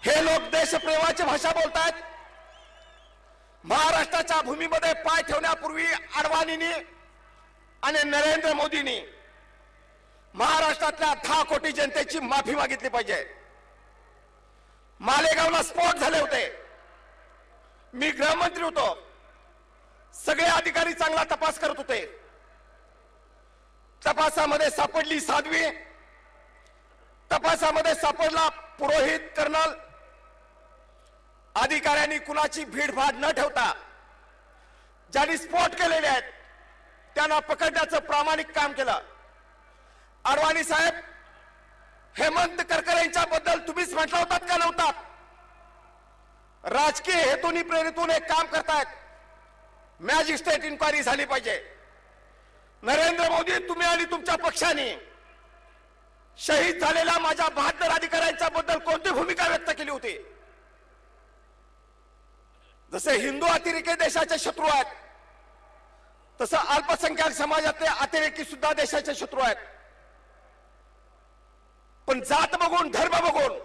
हे लोक देशप्रेमाची भाषा बोलतात। महाराष्ट्राच्या भूमीमध्ये पाय ठेवण्यापूर्वी अडवाणींनी आणि नरेंद्र मोदींनी महाराष्ट्रातल्या 10 कोटी जनतेची माफी मागितली पाहिजे। मालेगावला स्फोट झाले होते, मी गृहमंत्री होतो, सगळे अधिकारी चांगला तपास करत होते। तपासामध्ये सापडली साध्वी, तपासामध्ये सापडला पुरोहित कर्नल। अधिकाऱ्यांनी कुणाची भीडभाड न ठेवता ज्यांनी स्फोट केलेले आहेत त्यांना पकडण्याचं प्रामाणिक काम केलं। अडवाणी साहेब, हेमंत करकर यांच्याबद्दल तुम्हीच म्हटलं होतात का नव्हतात? राजकीय हेतूने प्रेरितून एक काम करतायत, मॅजिस्ट्रेट इन्क्वायरी झाली पाहिजे। नरेंद्र मोदी, तुम्ही आणि तुमच्या पक्षाने शहीद झालेल्या माझ्या 72 अधिकाऱ्यांच्या बद्दल कोणती भूमिका व्यक्त केली होती? जसे हिंदू अतिरेकी देशाचे शत्रू आहेत, तसं अल्पसंख्याक समाजातले अतिरेकी सुद्धा देशाचे शत्रू आहेत। पण जात बघून, धर्म बघून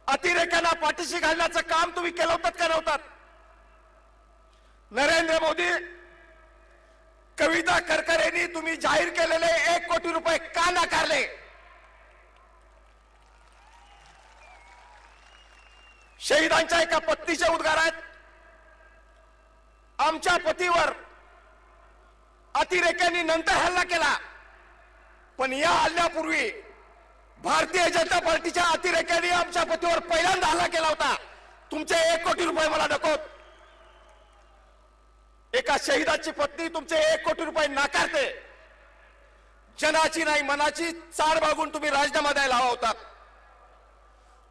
अतिरेक्यांना पाठीशी घालण्याचं काम तुम्ही केलं होतं का नव्हतात? नरेंद्र मोदी, कविता करकर यांनी तुम्ही जाहीर केलेले 1 कोटी रुपये का नाकारले? शहीदांच्या एका पत्नीचे उद्गार आहेत, आमच्या पतीवर अतिरेक्यांनी नंतर हल्ला केला, पण या हल्ल्यापूर्वी भारतीय जनता पार्टीच्या अतिरेक्यांनी आमच्या पतीवर पहिल्यांदा हल्ला केला होता। तुमचे 1 कोटी रुपये मला नकोत। एका शहीदाची पत्नी तुमचे 1 कोटी रुपये नाकारते, जनाची नाही मनाची चाल बाळगून तुम्ही राजीनामा द्यायला हवा होता।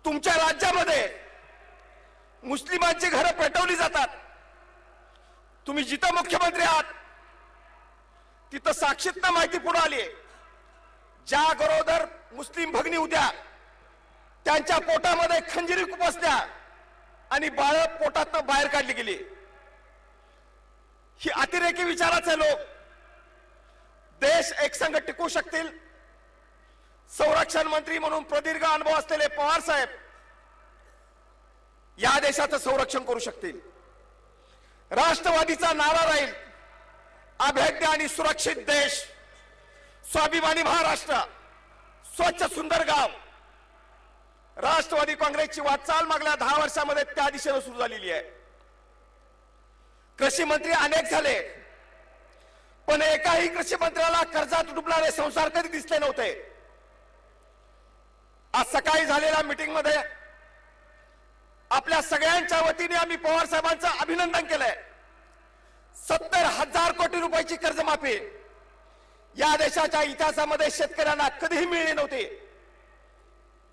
तुमच्या राज्यामध्ये मुस्लिमांची घरं पेटवली जातात, तुम्ही जिथं मुख्यमंत्री आहात तिथं साक्षीतनं माहिती पुढे आली, ज्या गरोदर मुस्लिम भगिनी होत्या त्यांच्या पोटामध्ये खंजिरी खुपसल्या आणि बाळ पोटातनं बाहेर काढली गेली। ही अतिरेकी विचाराचे लोक देश एकसंघ टिकू शकतील? संरक्षण मंत्री म्हणून प्रदीर्घ अनुभव असलेले पवार साहेब या देशाचं संरक्षण करू शकतील। राष्ट्रवादीचा नारा राहील, अभेद्य आणि सुरक्षित देश, स्वाभिमानी महाराष्ट्र, स्वच्छ सुंदर गाव। राष्ट्रवादी काँग्रेसची वाटचाल मागल्या 10 वर्षांमध्ये त्या दिशेने सुरू झालेली आहे। कृषी मंत्री अनेक झाले, पण एकाही कृषी मंत्र्याला कर्जात डुबणारे संसार कधी दिसले नव्हते। आज सकाळी झालेल्या मीटिंग मध्ये आपल्या सगळ्यांच्या वतीने आम्ही पवार साहेबांचं अभिनंदन केलंय। 70,000 कोटी रुपयाची कर्जमाफी या देशाच्या इतिहासामध्ये शेतकऱ्यांना कधीही मिळाली नव्हती।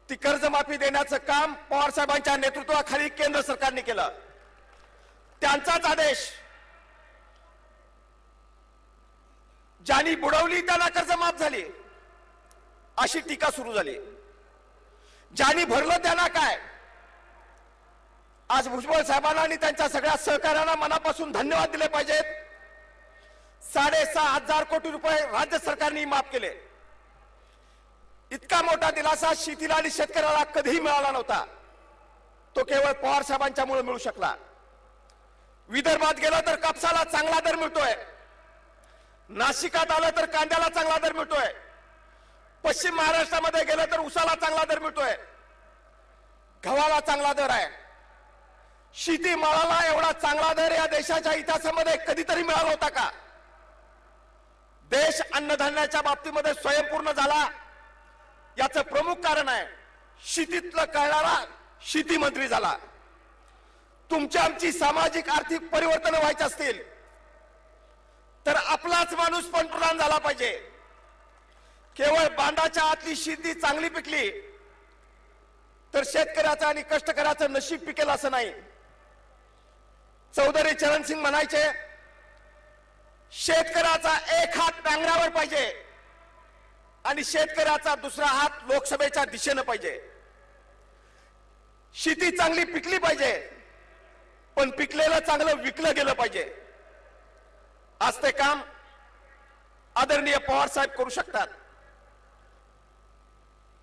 ती कर्जमाफी देण्याचं काम पवार साहेबांच्या नेतृत्वाखाली केंद्र सरकारने केलं। त्यांचाच आदेश, ज्यांनी बुडवली त्यांना कर्जमाफ झाली अशी टीका सुरू झाली, ज्यांनी भरलं त्यांना काय? आज भुजबळ साहेबांना आणि त्यांच्या सगळ्या सहकाऱ्यांना मनापासून धन्यवाद दिले पाहिजेत। 6,500 कोटी रुपये राज्य सरकारने माफ केले। इतका मोठा दिलासा शेतीला आणि शेतकऱ्याला कधीही मिळाला नव्हता, तो केवळ पवार साहेबांच्यामुळे मिळू शकला। विदर्भात गेला तर कापसाला चांगला दर मिळतोय, नाशिकात आलं तर कांद्याला चांगला दर मिळतोय, पश्चिम महाराष्ट्रामध्ये गेलं तर उसाला चांगला दर मिळतोय, गव्हाला चांगला दर आहे। शेतीमालाला एवढा चांगला दर या देशाच्या इतिहासामध्ये कधीतरी मिळाला होता का? देश अन्नधान्याच्या बाबतीमध्ये स्वयंपूर्ण झाला, याचं प्रमुख कारण आहे शेतीतलं कळणारा शेती मंत्री झाला। तुमची आमची सामाजिक आर्थिक परिवर्तन व्हायची असतील तर आपलाच माणूस पंतप्रधान झाला पाहिजे। केवळ बांधाच्या आतली शेती चांगली पिकली तर शेतकऱ्याचं आणि कष्टकऱ्याचं नशीब पिकेल असं नाही। चौधरी चरण सिंग म्हणायचे, शेतकऱ्याचा एक हात नांगरावर पाहिजे आणि शेतकऱ्याचा दुसरा हात लोकसभेच्या दिशेने पाहिजे। शेती चांगली पिकली पाहिजे, पण पिकलेलं चांगलं विकलं गेलं पाहिजे। आज ते काम आदरणीय पवार साहेब करू शकतात।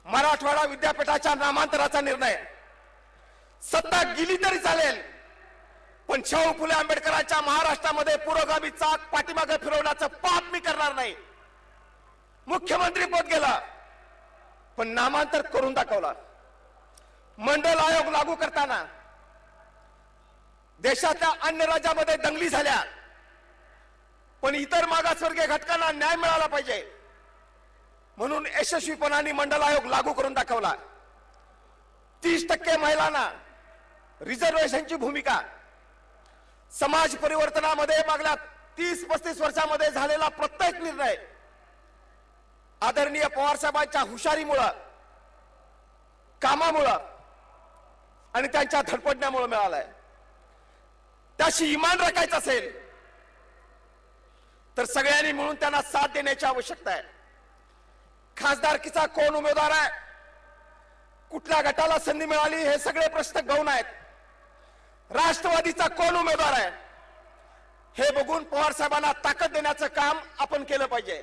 मराठवाडा विद्यापीठाच्या नामांतराचा निर्णय सत्ता गेली तरी चालेल, पण शाहू फुले आंबेडकरांच्या महाराष्ट्रामध्ये पुरोगामी चाक पाठीमागे फिरवण्याचं पाप मी करणार नाही. मुख्यमंत्री पद गेला, पण नामांतर करून दाखवला. मंडल आयोग लागू करताना देशातल्या अन्य राज्यामध्ये दंगली झाल्या, पण इतर मागासवर्गीय घटकांना न्याय मिळाला पाहिजे म्हणून यशस्वीपणाने मंडल आयोग लागू करून दाखवला. 30% महिलांना रिझर्वेशनची भूमिका, समाज परिवर्तनामध्ये मागल्या 30-35 वर्षामध्ये झालेला प्रत्येक निर्णय आदरणीय पवार साहेबांच्या हुशारीमुळे, कामामुळे आणि त्यांच्या धडपडण्यामुळे मिळालाय. त्याशी इमान राखायचं असेल तर सगळ्यांनी मिळून त्यांना साथ देण्याची आवश्यकता आहे. खासदारकीचा कोण उमेदवार आहे, कुठल्या गटाला संधी मिळाली, हे सगळे प्रश्न गौण आहेत. राष्ट्रवादीचा कोण उमेदवार आहे हे बघून पवार साहेबांना ताकद देण्याचं काम आपण केलं पाहिजे.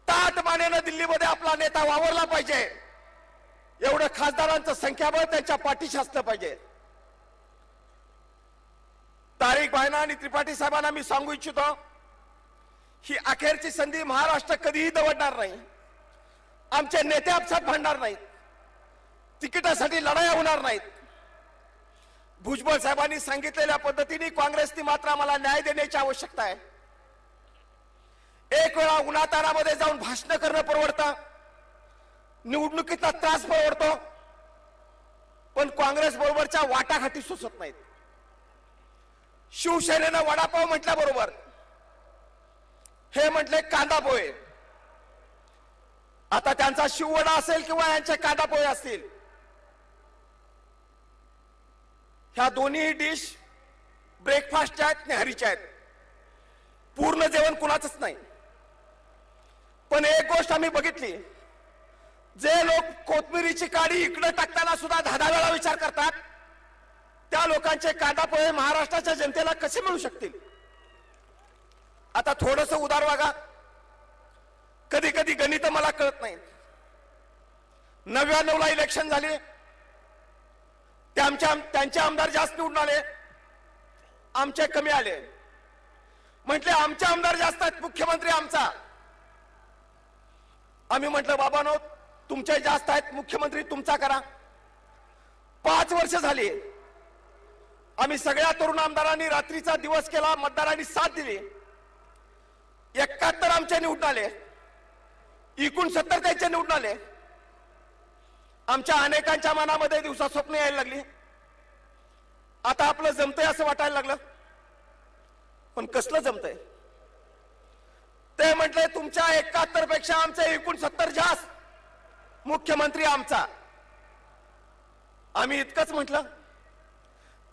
ताटमानेनं दिल्लीमध्ये आपला नेता वावरला पाहिजे, एवढं खासदारांचं संख्याबळ त्यांच्या पाठीशी असलं पाहिजे. तारिक भाईना आणि त्रिपाठी साहेबांना मी सांगू इच्छितो, ही अखेरची संधी महाराष्ट्र कधीही दवडणार नाही. आमचे नेते आपसात भांडणार नाहीत, तिकिटासाठी लढाया होणार नाहीत. भुजबळ साहेबांनी सांगितलेल्या पद्धतीने काँग्रेसने मात्र आम्हाला न्याय देण्याची आवश्यकता आहे. एक वेळा उन्हातानामध्ये जाऊन भाषण करणं परवडतं, निवडणुकीचा त्रास परवडतो, पण काँग्रेस बरोबरच्या वाटाघाटी सुचत नाहीत. शिवसेनेनं वडापाव म्हटल्याबरोबर हे म्हटले कांदा पोहे. आता त्यांचा शिववडा असेल किंवा यांचे कांदा पोहे असतील, ह्या दोन्ही डिश ब्रेकफास्टच्या आहेत, न्याहारीच्या आहेत. पूर्ण जेवण कुणाचंच नाही. पण एक गोष्ट आम्ही बघितली, जे लोक कोथमिरीची काडी इकडे टाकताना सुद्धा 10 वेळा विचार करतात, त्या लोकांचे कांदा पोहे महाराष्ट्राच्या जनतेला कसे मिळू शकतील? आता थोडंसं उदार वागा. कधी कधी गणित मला कळत नाही. 99 ला इलेक्शन झाले, त्यांचे आमदार जास्त निवडून आले, आमचे कमी आले. म्हटले आमचे आमदार जास्त आहेत, मुख्यमंत्री आमचा. आम्ही म्हटलं बाबांनो, तुमचे जास्त आहेत, मुख्यमंत्री तुमचा करा. 5 वर्ष झाली, आम्ही सगळ्या तरुण आमदारांनी रात्रीचा दिवस केला, मतदारांनी साथ दिली. 71 आमचे निवडून आले, 69 त्यांचे निवडून आले. आमच्या अनेकांच्या मनामध्ये दिवसा स्वप्न यायला लागली, आता आपलं जमतंय असं वाटायला लागलं. पण कसलं जमतंय? ते म्हटले तुमच्या 71 पेक्षा आमचे 69 जास्त, मुख्यमंत्री आमचा. आम्ही इतकंच म्हटलं,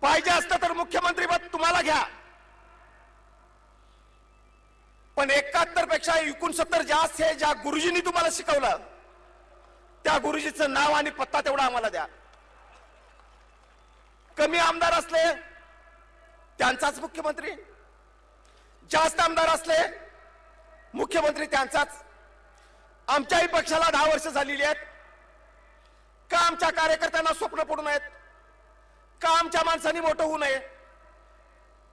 पाहिजे असतं तर मुख्यमंत्री पद तुम्हाला घ्या, पण 71 पेक्षा 69 जास्त हे ज्या गुरुजींनी तुम्हाला शिकवलं, त्या गुरुजीचं नाव आणि पत्ता तेवढा आम्हाला द्या. कमी आमदार असले त्यांचाच मुख्यमंत्री, जास्त आमदार असले मुख्यमंत्री त्यांचाच. आमच्याही पक्षाला 10 वर्ष झालेली आहेत. का आमच्या कार्यकर्त्यांना स्वप्न पडू नयेत? का आमच्या माणसांनी मोठं होऊ नये?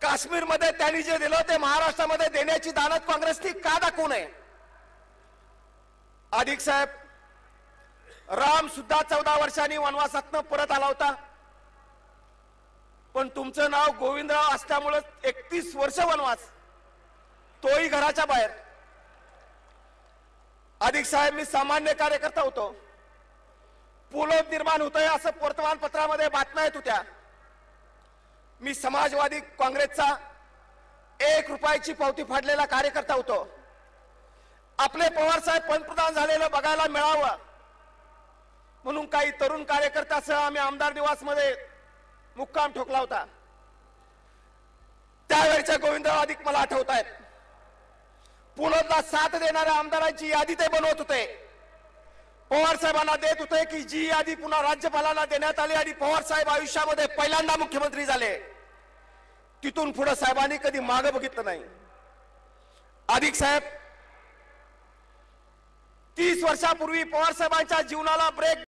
काश्मीरमध्ये त्यांनी जे दिलं ते महाराष्ट्रामध्ये देण्याची दानत काँग्रेसनी का दाखवू नये? अधिक साहेब, राम सुद्धा 14 वर्षांनी वनवासातनं परत आला होता, पण तुमचं नाव गोविंदराव असल्यामुळे 31 वर्ष वनवास, तोही घराच्या बाहेर. अधिक साहेब, मी सामान्य कार्यकर्ता होतो. पुलोद निर्माण होतोय असं वर्तमानपत्रामध्ये बातम्या येत होत्या. मी समाजवादी काँग्रेसचा 1 रुपयाची पावती फाडलेला कार्यकर्ता होतो. आपले पवार साहेब पंतप्रधान झालेलं बघायला मिळावं म्हणून काही तरुण कार्यकर्त्यासह आम्ही आमदार निवासमध्ये मुक्काम ठोकला होता. त्यावेळच्या गोविंदराव अधिक मला आठवत आहेत. पुलोदला साथ देणाऱ्या आमदारांची यादी ते बनवत होते. पवार साहेबांना देत होते की जी यादी पुन्हा राज्यपालांना देण्यात आली आणि पवार साहेब आयुष्यामध्ये पहिल्यांदा मुख्यमंत्री झाले. तिथून पुढे साहेबांनी कधी मागे बघितलं नाही. अधिक साहेब, 30 वर्षापूर्वी पवार साहेबांच्या जीवनाला ब्रेक